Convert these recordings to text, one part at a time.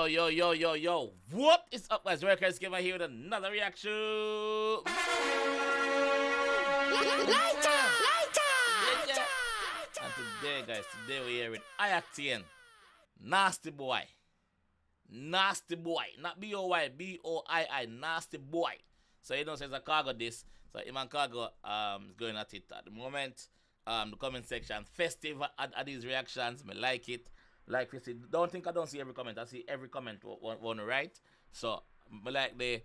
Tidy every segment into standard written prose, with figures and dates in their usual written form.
Yo. What is up, guys? JAMAICA'S came here with another reaction. Lighter! And today, guys, we're here with I-Octane. Nasty boy. Nasty boy. Not B-O-Y, B-O-I-I. Nasty boy. So you know, so it's a Khago this. So him and Khago is going at it at the moment. The comment section festive at these reactions. I like it. Like we see, don't think I don't see every comment. I see every comment one right. So I like the,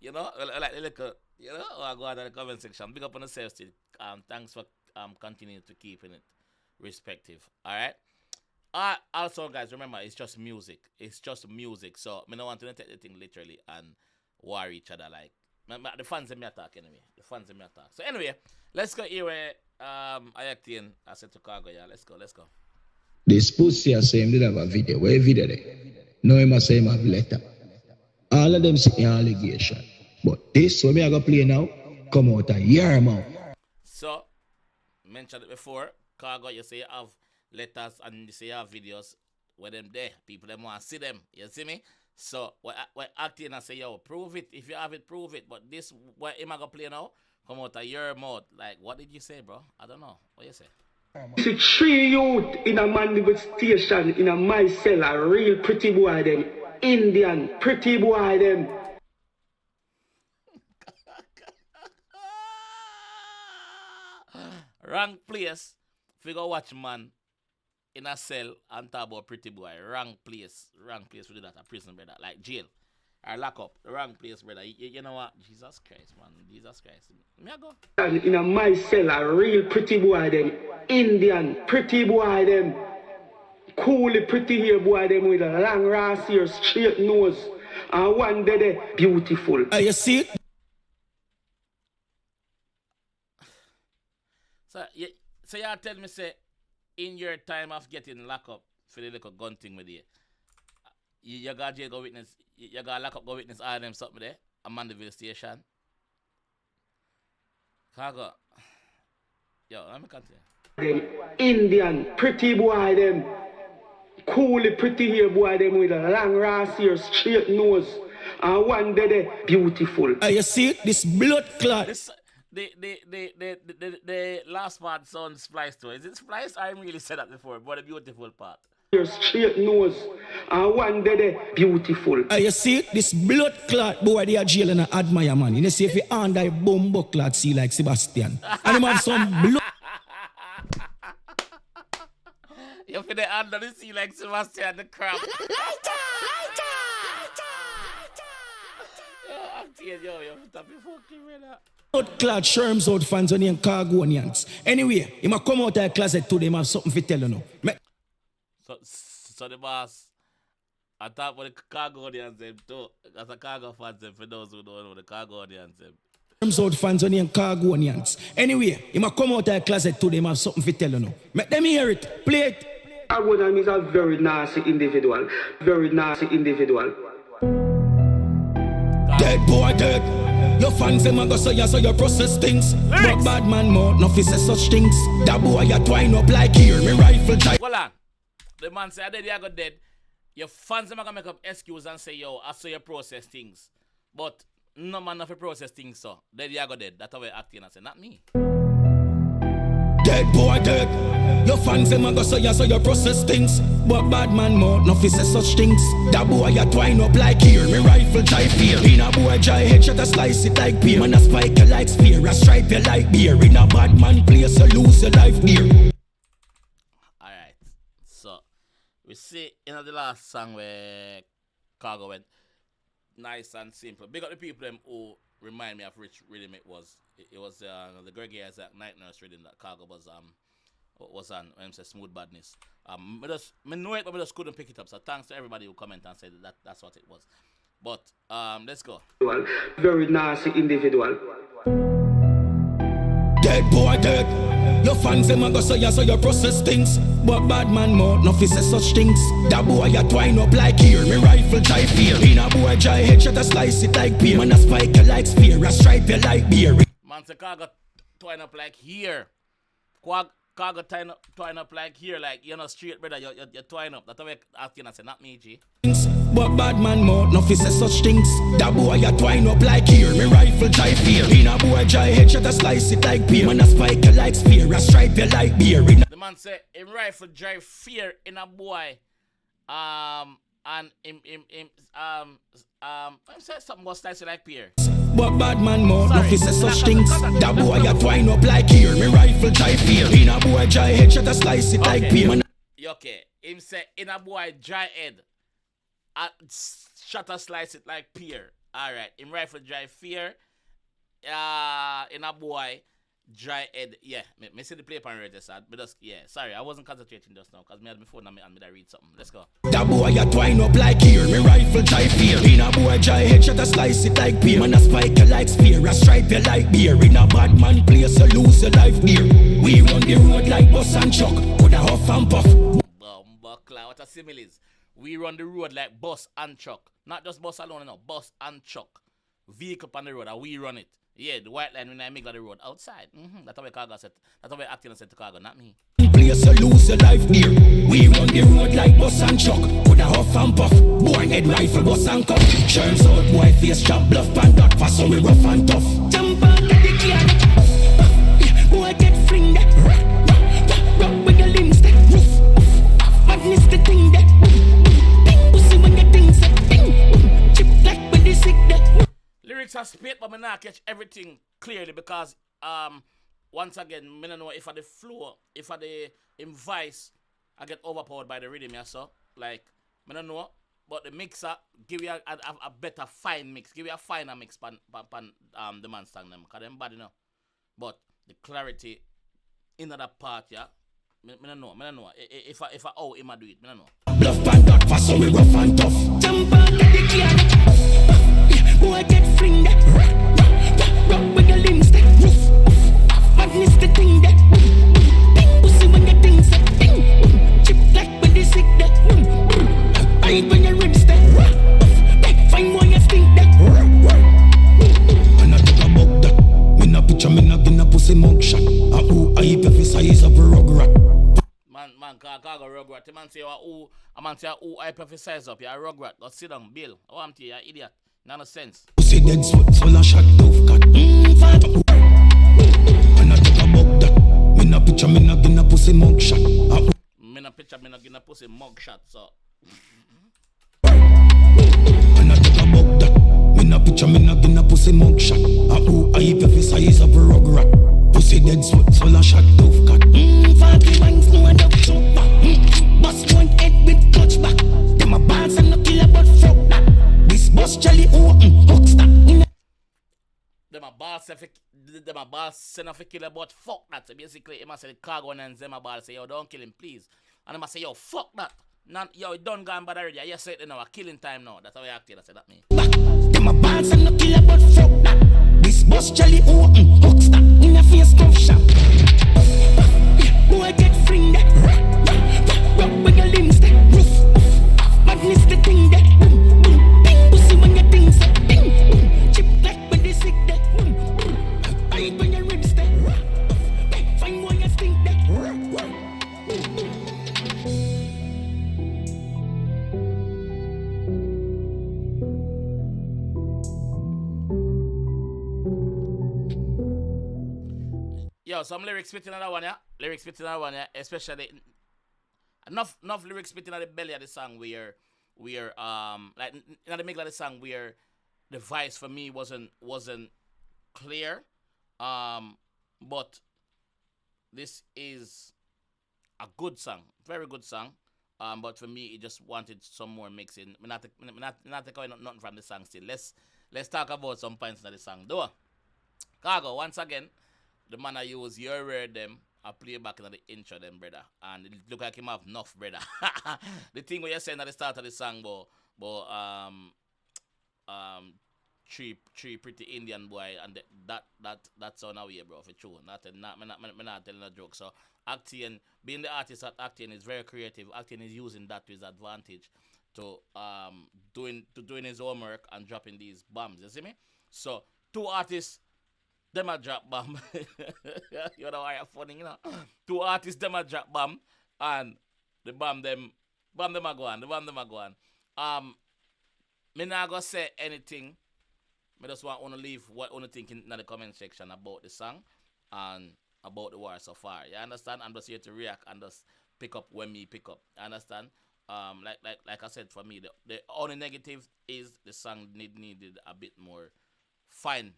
you know, I like the little, you know, I go out in the comment section. Big up on yourself still. Thanks for continuing to keeping it respective. Alright. Also guys, remember it's just music. It's just music. So I don't want to take the thing literally and war each other like the fans in me attack anyway. The fans in me attack. So anyway, let's go here where I-Octane I said to Khago, yeah, let's go. This pussy I say him did have a video. Where video there? No him I say him have letter. All of them sitting allegation. But this what me I go play now come out a year mouth. So mentioned it before, Khago, you say you have letters and you say you have videos where them there. People them want to see them. You see me? So what Octane I say, yo, prove it. If you have it, prove it. But this what him I go play now come out a year mouth. Like what did you say, bro? I don't know. What you say? See 3 youth in a Mandeville station in a my cell, a real pretty boy them. Indian, pretty boy them. Wrong place. If you go watch man in a cell and talk about pretty boy. Wrong place. We do that. A prison, brother. Like jail. Or lock up. Wrong place, brother. You know what? Jesus Christ, man. Jesus Christ. Me I go. In a my cell, a real pretty boy them. Indian, pretty boy them. Coolie pretty hair boy them with a long rass hair, straight nose. And one day they beautiful. You see it? So y'all tell me, say, in your time of getting locked up for the little gun thing with you got jail go witness, you got lock up go witness all them something there, a Mandeville station. Khago, yo, let me continue. Indian, pretty boy them. Coolie pretty hair boy them with a long rass hair, straight nose. And one day they beautiful. You see it? This blood clot. The last part sounds spliced to. Is it spliced? I haven't really said that before, but the beautiful part. Your straight nose, and one day they beautiful. You see it? This blood clot boy they are jail and I admire man. You see if you under a bomb clot see like Sebastian. And him have some blood. You feel the under the sea like Sebastian the crab. Yo, you stop your fucking brother. Blood clot Sherms out fans on the Khagonians. Anyway, he might come out of the closet today, him have something to tell you now. So the boss, I thought about the Khagonians them too. As a Khago fans them for those who don't know the Khagonians them. Sherms out fans on the Khagonians. Anyway, he might come out of the closet today, him have something to tell you now. Let them hear it. Play it. Khago is a very nasty individual. Very nasty individual. Dead boy dead. Your fans them a go so you process things. But bad man more no fi say such things. That boy you twine up like here, me rifle type. Hold on. The man say I dead, you got dead. Your fans them a gonna make up excuse and say yo, I saw you process things. But no man no fi process things so. Dead you got dead. That's how we acting and say, not me. Dead boy dead. Your fans them a go so you process things. But bad man more no fi say such things. That boy you twine up like here, me rifle type fear. In a boy jai headshot a slice it like beer. Man a spike you like spear, a stripe you like beer. In a bad man place you lose your life dear. Alright. So we see in the last song where Khago went nice and simple. Big up the people them who remind me of which rhythm it was. It was the Greggy Isaac Night Nurse rhythm that Khago was on when say Smooth Badness. I know it, but I just couldn't pick it up. So thanks to everybody who commented and said that's what it was. But let's go. Very nasty individual. Dead boy dead. Your fans them a go so you process things. But bad man more no fi say such things. That boy you twine up like here, me rifle type fear. In a boy jai headshot a slice it like beer. Man a spike you like spear, a stripe you like beer. Man say Khago twine up like here. Khago twine up like here, like you know straight brother, you twine up. That's how I asking I say, not me G. But bad man mouth, no fi say such things. That boy a twine up like here. Me rifle dry fear. In a boy dry headshot a slice it like pear. Man a spike you like spear, a stripe you like beer. The man say him rifle dry fear in a boy. And him say something was slice it like pear. But bad man mouth, no fi say such things. That boy a twine up like here. Me rifle dry fear. In a boy dry headshot a slice it like pear. Man okay, him say in a boy dry head. Shut a slice it like pear. Alright, him rifle dry fear. In a boy dry head. Yeah, me see the play pan right there, but just, yeah, sorry, I wasn't concentrating just now because me had my phone and me read something. Let's go. That boy a twine up like here. Me rifle dry fear. In a boy dry headshot a slice it like pear. Man a spike you like spear, a stripe you like beer. In a bad man place you lose your life dear. We run the road like bus and truck. Put a huff and puff. Buckler, what a similes. We run the road like bus and truck. Not just bus alone, no, bus and truck. Vehicle on the road, and we run it. Yeah, the white line when I make the road outside. That's how Khago said. That's how I said to Khago, not me. Place you lose your life dear. We run the road like bus and truck. Put a huff and puff. Boy head rifle, bus and cup. Churns out, boy face chop, bluff and dot. Fast so we rough and tough. Jump out of the gear. Boy get fling that. Rock with your limbs that. Madness the thing that. Lyrics are spit, but I not catch everything clearly because once again, I don't know if I the flow, if I the voice, I get overpowered by the rhythm, yeah, so like I don't know, but the mixer give you a better fine mix, give you a finer mix pan the man song them, cause them bad enough. But the clarity in that part, yeah. I don't know. If I owe him, I do it. I don't know. Bluff and dot, fast so we rough and tough. Jump out of the gear. Boy get fling that. Rock with your limbs that. Madness the thing that. Pussy when your things that. Chip like when they sick that. I eat when your ribs that. Back fine when you stink that. And I talk about that. Me na picture, me na gonna pussy mug shot. I eat every size of a rug rat. Man, Khago rugrat. The man say, a man say, I prophesize up. You're a rugrat. Go sit down, Bill. Oh, I'm telling you, you're idiot. No sense. Pussy dead spot, full of shot, tough cut. Fat. And I talk about that. Me na picture, me na gonna pussy mug shot. Me na picture, me na gonna pussy mug shot, so. And I talk about that. Me na picture, me na gonna pussy mug shot. I eat every size of a rugrat. Pussy dead spot, full of shot, tough cut. 40 bangs, no one up so back. Bust one head with clutch back. Them a balls and no killer but fuck that. This bus jelly open, hook stack. Them a balls send off a killer but fuck that. So basically, he must say the Khago and them a ball say, yo, don't kill him, please. And he must say, yo, fuck that. Yo, it done gone bad already. You said it now, a killing time now. That's how I acted. I said that me. Them a balls and no killer but fuck that. This bus jelly open, hook stack. In a face tough shot. Boy get fling that. Rock with your limbs that. Madness the thing that. Pussy when your things that. Chip like when they sick that. I eat when your ribs that. Fine when you stink that. Yo, some lyrics spitting another one, yeah. Especially enough lyrics spitting at the belly of the song where like in the middle of the song where the voice for me wasn't clear. But this is a good song, very good song. But for me, it just wanted some more mixing. I'm not taking nothing from the song still. Let's talk about some points in the song, though. Khago, once again. The man I use your word them, I play back in the intro them, brother. And it look like him have enough, brother. The thing where you're saying at the start of the song, but three pretty Indian boy, and that sound away, bro, for true. Not telling a joke. So Octane, being the artist at Octane is very creative. Octane is using that to his advantage to doing his homework and dropping these bombs. You see me? So two artists. Them a drop bomb. You know why you're funny, you know? Two artists, them a drop bomb. And the bomb them a go on. Me not gonna say anything. Me just want to leave what you think in the comment section about the song and about the war so far. You understand? I'm just here to react and just pick up when me pick up. You understand? Like I said, for me, the only negative is the song needed a bit more fine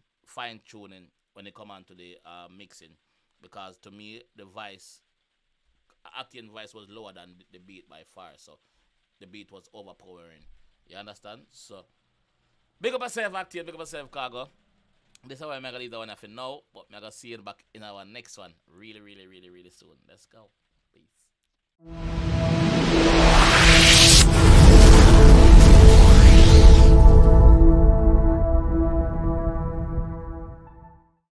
tuning when it come on to the mixing, because to me the Octane voice was lower than the beat by far, so the beat was overpowering. You understand? So big up yourself, Octane, big up yourself, Khago. This is why I'm gonna leave that one for now, but I'm gonna see you back in our next one really soon. Let's go. Peace.